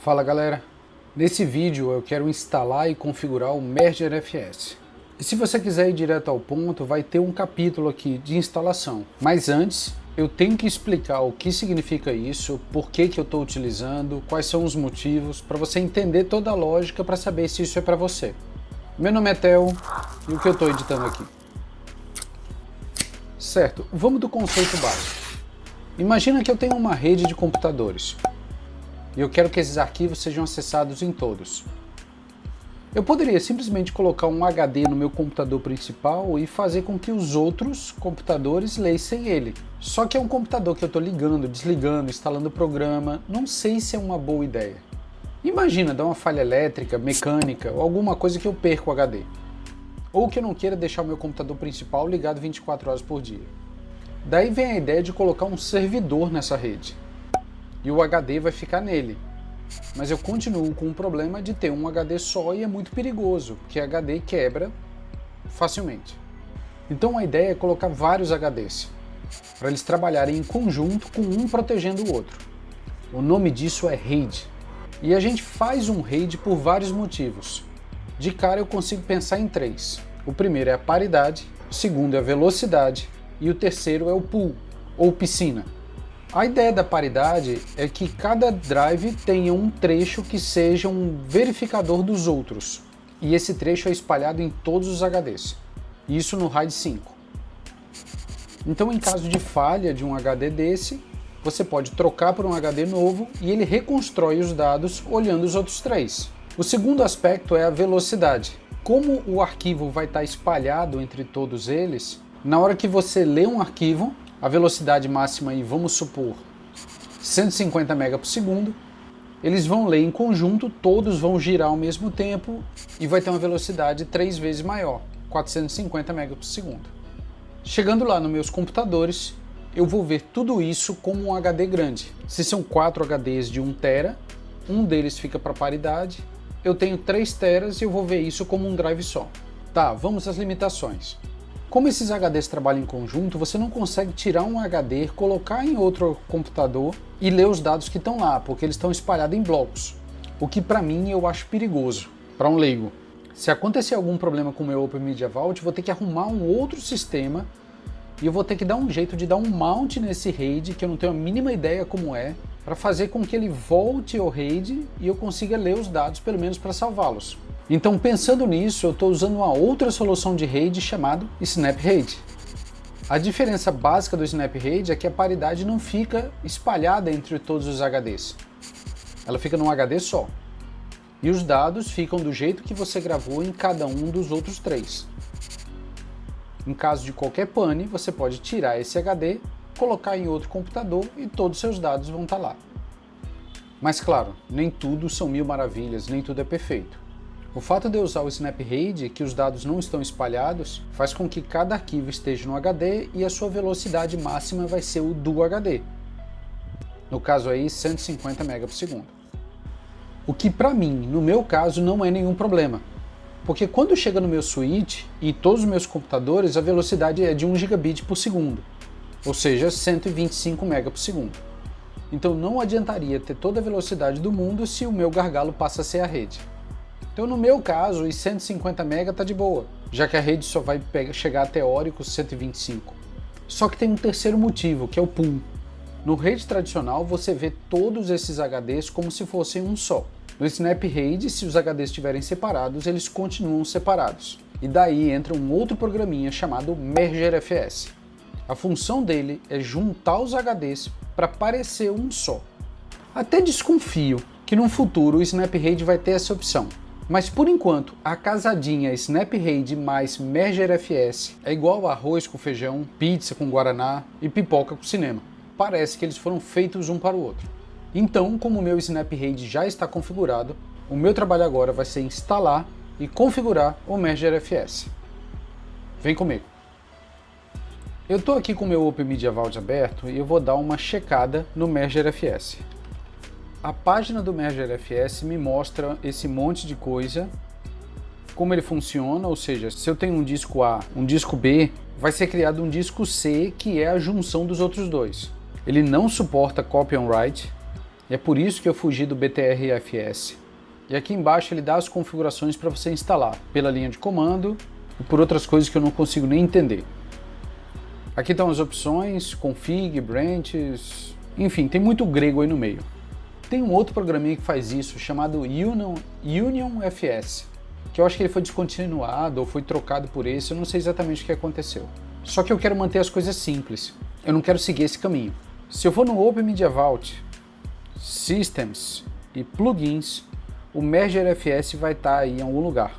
Fala galera, nesse vídeo eu quero instalar e configurar o MergerFS. E se você quiser ir direto ao ponto, vai ter um capítulo aqui de instalação. Mas antes, eu tenho que explicar o que significa isso, por que eu estou utilizando, quais são os motivos, para você entender toda a lógica para saber se isso é para você. Meu nome é Theo e o que eu estou editando aqui. Certo, vamos do conceito básico. Imagina que eu tenho uma rede de computadores e eu quero que esses arquivos sejam acessados em todos. Eu poderia simplesmente colocar um HD no meu computador principal e fazer com que os outros computadores lessem ele. Só que é um computador que eu estou ligando, desligando, instalando o programa, não sei se é uma boa ideia. Imagina dar uma falha elétrica, mecânica ou alguma coisa que eu perco o HD. Ou que eu não queira deixar o meu computador principal ligado 24 horas por dia. Daí vem a ideia de colocar um servidor nessa rede. E o HD vai ficar nele. Mas eu continuo com o problema de ter um HD só e é muito perigoso, porque HD quebra facilmente. Então a ideia é colocar vários HDs, para eles trabalharem em conjunto com um protegendo o outro. O nome disso é RAID. E a gente faz um RAID por vários motivos. De cara eu consigo pensar em três. O primeiro é a paridade, o segundo é a velocidade e o terceiro é o pool, ou piscina. A ideia da paridade é que cada drive tenha um trecho que seja um verificador dos outros, e esse trecho é espalhado em todos os HDs, isso no RAID 5. Então, em caso de falha de um HD desse, você pode trocar por um HD novo e ele reconstrói os dados olhando os outros três. O segundo aspecto é a velocidade. Como o arquivo vai estar espalhado entre todos eles, na hora que você lê um arquivo, a velocidade máxima aí, vamos supor, 150 MB por segundo, eles vão ler em conjunto, todos vão girar ao mesmo tempo e vai ter uma velocidade 3 vezes maior, 450 MB por segundo. Chegando lá nos meus computadores, eu vou ver tudo isso como um HD grande. Se são 4 HDs de 1 TB, um deles fica para paridade, eu tenho 3 TB e eu vou ver isso como um drive só. Tá, vamos às limitações. Como esses HDs trabalham em conjunto, você não consegue tirar um HD, colocar em outro computador e ler os dados que estão lá, porque eles estão espalhados em blocos. O que para mim eu acho perigoso, para um leigo. Se acontecer algum problema com o meu Open Media Vault, eu vou ter que arrumar um outro sistema e eu vou ter que dar um jeito de dar um mount nesse RAID, que eu não tenho a mínima ideia como é, para fazer com que ele volte ao RAID e eu consiga ler os dados, pelo menos para salvá-los. Então, pensando nisso, eu estou usando uma outra solução de RAID chamado Snap RAID. A diferença básica do Snap RAID é que a paridade não fica espalhada entre todos os HDs. Ela fica num HD só. E os dados ficam do jeito que você gravou em cada um dos outros três. Em caso de qualquer pane, você pode tirar esse HD, colocar em outro computador e todos os seus dados vão estar lá. Mas claro, nem tudo são mil maravilhas, nem tudo é perfeito. O fato de eu usar o Snap RAID, que os dados não estão espalhados, faz com que cada arquivo esteja no HD e a sua velocidade máxima vai ser o do HD. No caso aí, 150 MB por segundo. O que para mim, no meu caso, não é nenhum problema. Porque quando chega no meu switch e todos os meus computadores, a velocidade é de 1 GB por segundo. Ou seja, 125 MB por segundo. Então não adiantaria ter toda a velocidade do mundo se o meu gargalo passa a ser a rede. Então no meu caso, os 150 MB está de boa, já que a rede só vai chegar a teórico 125. Só que tem um terceiro motivo, que é o pool. No RAID tradicional você vê todos esses HDs como se fossem um só. No Snap RAID, se os HDs estiverem separados, eles continuam separados. E daí entra um outro programinha chamado MergerFS. A função dele é juntar os HDs para parecer um só. Até desconfio que no futuro o Snap RAID vai ter essa opção. Mas por enquanto, a casadinha Snap RAID mais MergerFS é igual a arroz com feijão, pizza com guaraná e pipoca com cinema. Parece que eles foram feitos um para o outro. Então, como o meu Snap RAID já está configurado, o meu trabalho agora vai ser instalar e configurar o MergerFS. Vem comigo. Eu estou aqui com o meu Open Media Vault aberto e eu vou dar uma checada no MergerFS. A página do MergerFS me mostra esse monte de coisa, como ele funciona, ou seja, se eu tenho um disco A, um disco B, vai ser criado um disco C, que é a junção dos outros dois. Ele não suporta copy on write, E é por isso que eu fugi do BTRFS. E aqui embaixo ele dá as configurações para você instalar pela linha de comando e por outras coisas que eu não consigo nem entender. Aqui estão as opções, config, branches, enfim, tem muito grego aí no meio. Tem um outro programinha que faz isso, chamado UnionFS, que eu acho que ele foi descontinuado ou foi trocado por esse, eu não sei exatamente o que aconteceu. Só que eu quero manter as coisas simples, eu não quero seguir esse caminho. Se eu for no Open Media Vault, Systems e Plugins, o MergerFS vai estar aí em algum lugar.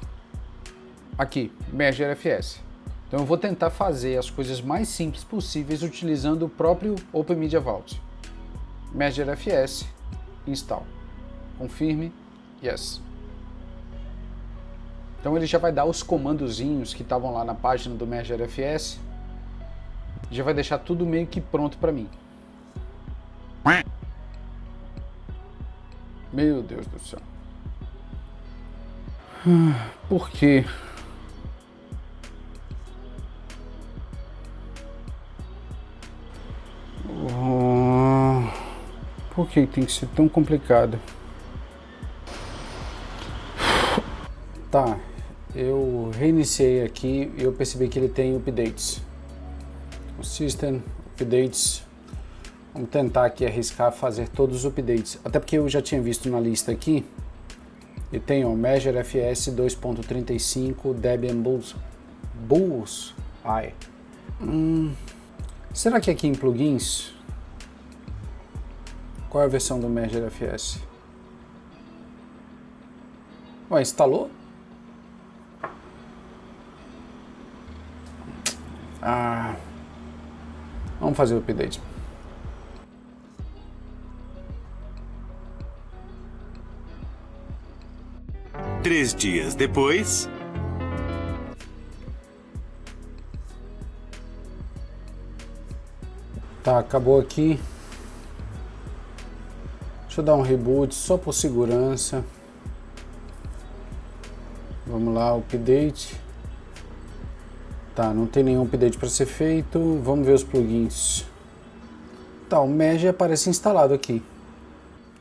Aqui, MergerFS. Então eu vou tentar fazer as coisas mais simples possíveis utilizando o próprio Open Media Vault. MergerFS, install. Confirme, yes. Então ele já vai dar os comandozinhos que estavam lá na página do MergerFS. Já vai deixar tudo meio que pronto para mim. Meu Deus do céu. Por quê? Por que tem que ser tão complicado? Tá, eu reiniciei aqui e eu percebi que ele tem updates. O System, updates. Vamos tentar aqui arriscar fazer todos os updates. Até porque eu já tinha visto na lista aqui. E tem o MergerFS 2.35 Debian Bullseye. Será que aqui em plugins? Qual é a versão do MergerFS? Ué, instalou? Vamos fazer o update. Três dias depois... Tá, acabou aqui. Deixa eu dar um reboot só por segurança. Vamos lá, update. Tá, não tem nenhum update para ser feito. Vamos ver os plugins. Tá, o Merge aparece instalado aqui.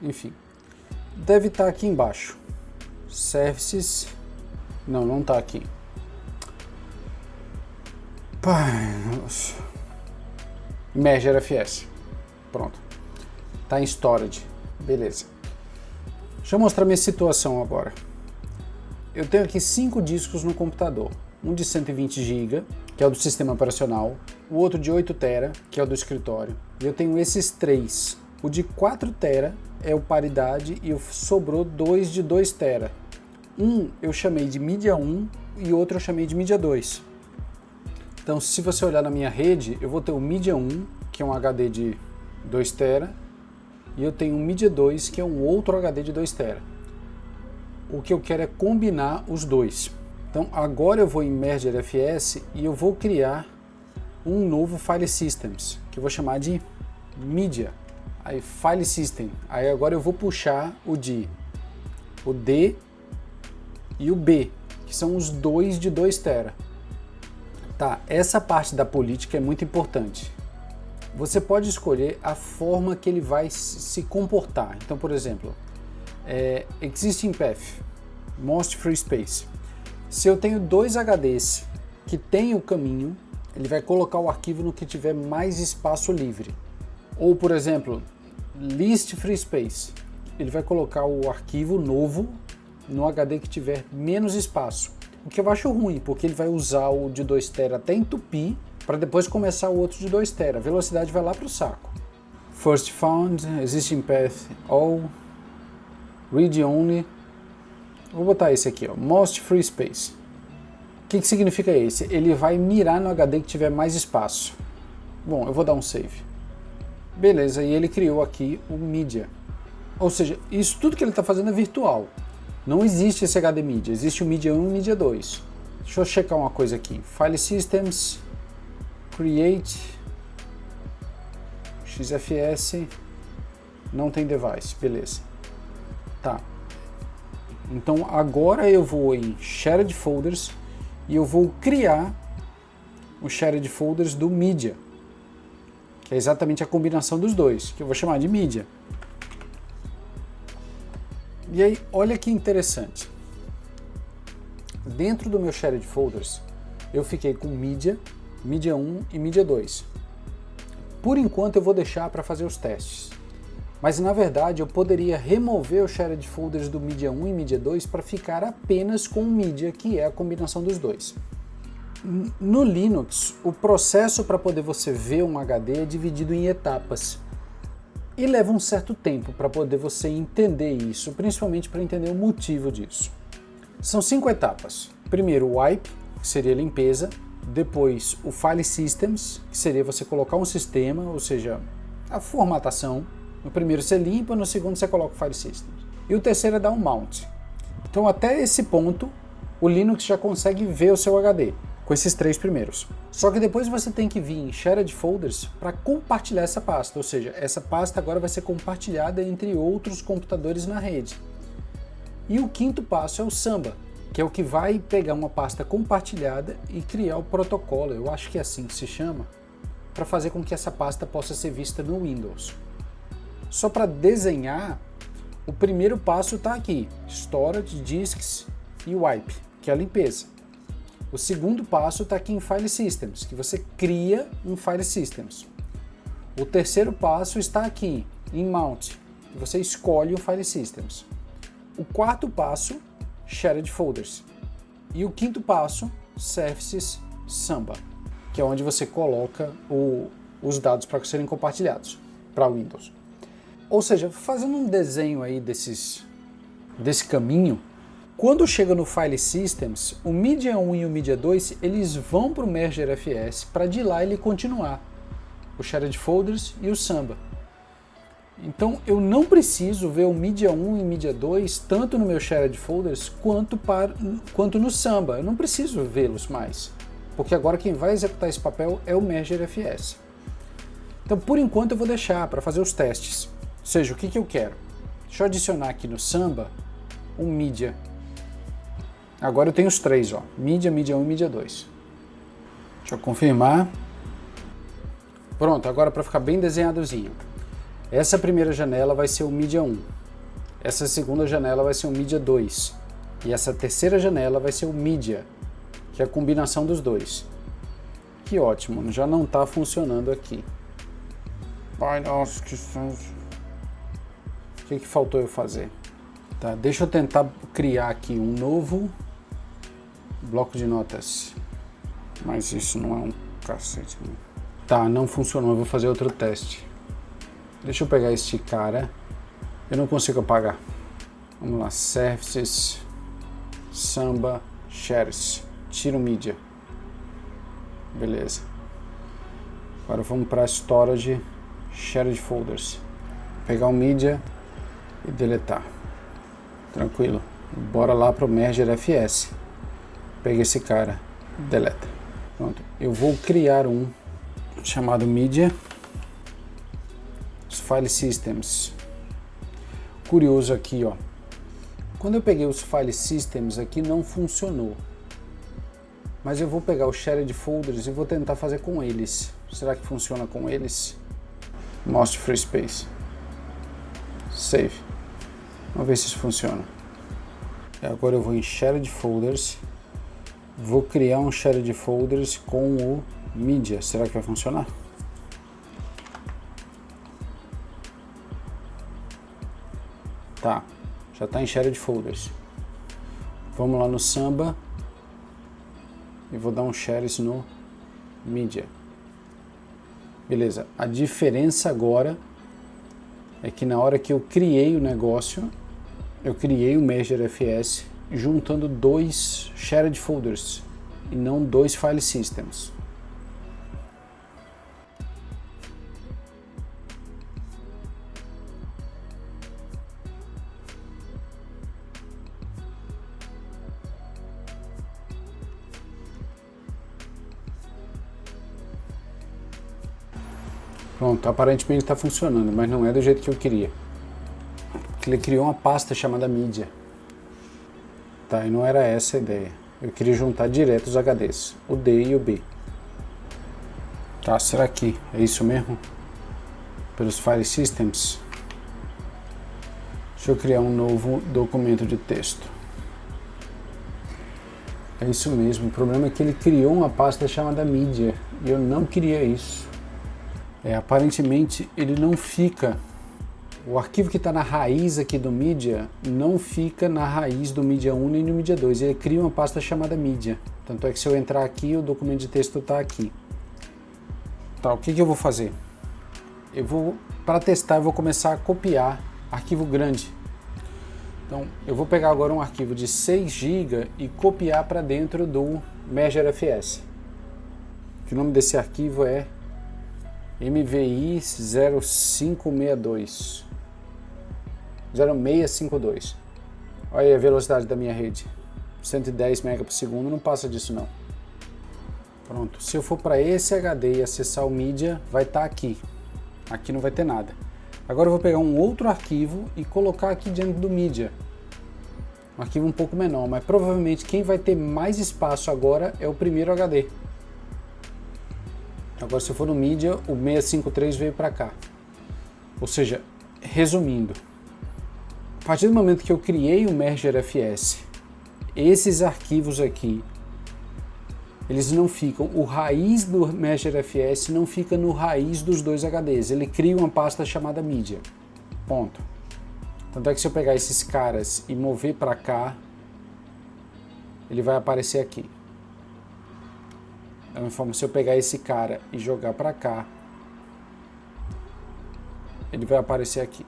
Enfim, deve estar aqui embaixo. Services. Não, não tá aqui. Pai, nossa. MergerFS. Pronto. Tá em storage. Beleza. Deixa eu mostrar minha situação agora. Eu tenho aqui 5 discos no computador. Um de 120 GB, que é o do sistema operacional. O outro de 8 TB, que é o do escritório. E eu tenho esses 3. O de 4 TB é o paridade e sobrou 2 de 2 TB. Um eu chamei de mídia 1 e outro eu chamei de mídia 2. Então, se você olhar na minha rede, eu vou ter o mídia 1, que é um HD de 2 TB, e eu tenho um mídia 2, que é um outro HD de 2 TB. O que eu quero é combinar os dois. Então, agora eu vou em MergerFS e eu vou criar um novo File Systems, que eu vou chamar de Media. Aí, File System. Aí agora eu vou puxar o D e o B, que são os dois de 2 TB. Tá, essa parte da política é muito importante. Você pode escolher a forma que ele vai se comportar. Então, por exemplo, Existing Path, Most Free Space. Se eu tenho 2 HDs que tem o caminho, ele vai colocar o arquivo no que tiver mais espaço livre. Ou, por exemplo, Least Free Space. Ele vai colocar o arquivo novo no HD que tiver menos espaço. O que eu acho ruim, porque ele vai usar o de 2 TB até entupir, para depois começar o outro de 2 TB. A velocidade vai lá para o saco. First Found, Existing Path, All, Read Only. Vou botar esse aqui, ó, Most Free Space. O que significa esse? Ele vai mirar no HD que tiver mais espaço. Bom, eu vou dar um save. Beleza, e ele criou aqui o Media. Ou seja, isso tudo que ele está fazendo é virtual. Não existe esse HD Media, existe o Media 1 e o Media 2. Deixa eu checar uma coisa aqui. File Systems, Create, XFS, não tem device, beleza. Tá. Então agora eu vou em Shared Folders e eu vou criar o Shared Folders do Media, que é exatamente a combinação dos dois, que eu vou chamar de Media. E aí, olha que interessante. Dentro do meu Shared Folders, eu fiquei com Media, Media 1 e Media 2. Por enquanto eu vou deixar para fazer os testes. Mas na verdade eu poderia remover o Shared Folders do Media 1 e Media 2 para ficar apenas com o Media, que é a combinação dos dois. No Linux, o processo para poder você ver um HD é dividido em etapas. E leva um certo tempo para poder você entender isso, principalmente para entender o motivo disso. São 5 etapas. Primeiro o wipe, que seria a limpeza. Depois o File Systems, que seria você colocar um sistema, ou seja, a formatação. No primeiro você limpa, no segundo você coloca o File Systems. E o terceiro é dar um mount. Então até esse ponto, o Linux já consegue ver o seu HD, com esses 3 primeiros. Só que depois você tem que vir em Shared Folders para compartilhar essa pasta, ou seja, essa pasta agora vai ser compartilhada entre outros computadores na rede. E o quinto passo é o Samba, que é o que vai pegar uma pasta compartilhada e criar o protocolo, eu acho que é assim que se chama, para fazer com que essa pasta possa ser vista no Windows. Só para desenhar, o primeiro passo está aqui, Storage, Disks e Wipe, que é a limpeza. O segundo passo está aqui em File Systems, que você cria um File Systems. O terceiro passo está aqui em Mount, que você escolhe o File Systems. O quarto passo, Shared Folders. E o quinto passo, Services Samba, que é onde você coloca os dados para serem compartilhados para o Windows. Ou seja, fazendo um desenho aí desse caminho, quando chega no File Systems, o Media 1 e o Media 2 eles vão para o Merger FS para de lá ele continuar o Shared Folders e o Samba. Então eu não preciso ver o Media 1 e Media 2 tanto no meu Shared Folders quanto no Samba. Eu não preciso vê-los mais, porque agora quem vai executar esse papel é o Merger FS. Então por enquanto eu vou deixar para fazer os testes. Ou seja, o que eu quero? Deixa eu adicionar aqui no Samba um Media. Agora eu tenho os 3, ó, Media, Media 1 e Media 2. Deixa eu confirmar. Pronto, agora para ficar bem desenhadozinho. Essa primeira janela vai ser o Media 1. Essa segunda janela vai ser o Media 2. E essa terceira janela vai ser o Media, que é a combinação dos dois. Que ótimo, já não está funcionando aqui. Ai, nossa, que sonho. O que faltou eu fazer? Tá, deixa eu tentar criar aqui um novo bloco de notas. Mas isso não é um cacete. Tá, não funcionou, eu vou fazer outro teste. Deixa eu pegar este cara. Eu não consigo apagar. Vamos lá, Services, Samba, Shares. Tira o Media. Beleza. Agora vamos para Storage, Shared Folders. Pegar o Media e deletar. Tranquilo. Bora lá para o Merger FS. Pega esse cara, deleta. Pronto. Eu vou criar um chamado Media. Os File Systems. Curioso aqui, ó. Quando eu peguei os File Systems aqui não funcionou. Mas eu vou pegar os Shared Folders e vou tentar fazer com eles. Será que funciona com eles? Most Free Space. Save. Vamos ver se isso funciona. E agora eu vou em Shared Folders. Vou criar um Shared Folders com o Media. Será que vai funcionar? Tá, já está em Shared Folders. Vamos lá no Samba e vou dar um Shares no Media. Beleza, a diferença agora é que na hora que eu criei o negócio, eu criei o Merger FS juntando 2 Shared Folders e não 2 File Systems. Pronto, aparentemente está funcionando, mas não é do jeito que eu queria. Ele criou uma pasta chamada Media. Tá, e não era essa a ideia. Eu queria juntar direto os HDs, o D e o B. Tá, será que é isso mesmo? Pelos File Systems? Deixa eu criar um novo documento de texto. É isso mesmo, o problema é que ele criou uma pasta chamada mídia e eu não queria isso. Aparentemente ele não fica, o arquivo que está na raiz aqui do mídia não fica na raiz do mídia 1 nem no mídia 2, ele cria uma pasta chamada mídia. Tanto é que se eu entrar aqui, o documento de texto está aqui. Tá, o que eu vou fazer? Para testar, eu vou começar a copiar arquivo grande. Então, eu vou pegar agora um arquivo de 6 GB e copiar para dentro do MergerFS. O nome desse arquivo é MVI 0652. Olha aí a velocidade da minha rede. 110 MB por segundo, não passa disso não. Pronto, se eu for para esse HD e acessar o mídia, vai estar aqui. Aqui não vai ter nada. Agora eu vou pegar um outro arquivo e colocar aqui dentro do mídia. Um arquivo um pouco menor, mas provavelmente quem vai ter mais espaço agora é o primeiro HD. Agora se eu for no mídia, o 653 veio para cá. Ou seja, resumindo, a partir do momento que eu criei o MergerFS, esses arquivos aqui, eles não ficam, o raiz do MergerFS não fica no raiz dos dois HDs, ele cria uma pasta chamada mídia, ponto. Tanto é que se eu pegar esses caras e mover para cá, ele vai aparecer aqui. Da mesma forma, se eu pegar esse cara e jogar para cá, ele vai aparecer aqui.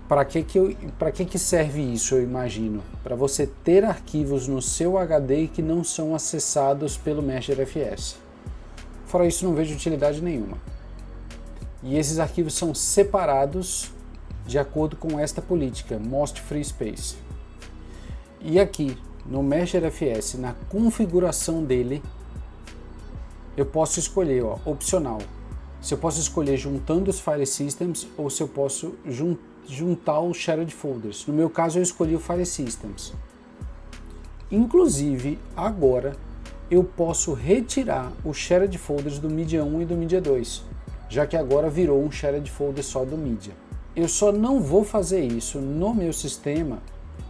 Para que serve isso, eu imagino? Para você ter arquivos no seu HD que não são acessados pelo MergerFS. Fora isso, não vejo utilidade nenhuma. E esses arquivos são separados de acordo com esta política, Most Free Space. E aqui, no MergerFS, na configuração dele, eu posso escolher, opcional, se eu posso escolher juntando os file systems ou se eu posso juntar os shared folders. No meu caso, eu escolhi o File Systems. Inclusive, agora, eu posso retirar os shared folders do Media 1 e do Media 2, já que agora virou um shared folder só do Media. Eu só não vou fazer isso no meu sistema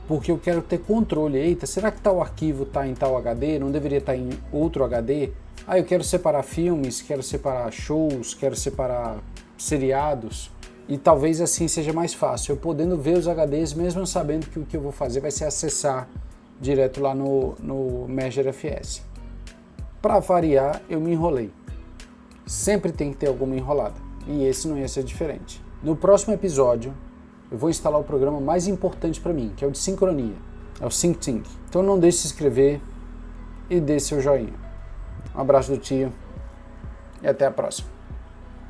porque eu quero ter controle. Eita, será que tal arquivo está em tal HD? Não deveria estar em outro HD? Eu quero separar filmes, quero separar shows, quero separar seriados. E talvez assim seja mais fácil, eu podendo ver os HDs, mesmo sabendo que o que eu vou fazer vai ser acessar direto lá no MergerFS. Para variar, eu me enrolei. Sempre tem que ter alguma enrolada, e esse não ia ser diferente. No próximo episódio, eu vou instalar o programa mais importante para mim, que é o de sincronia, é o SyncThing. Então não deixe de se inscrever e dê seu joinha. Um abraço do tio e até a próxima.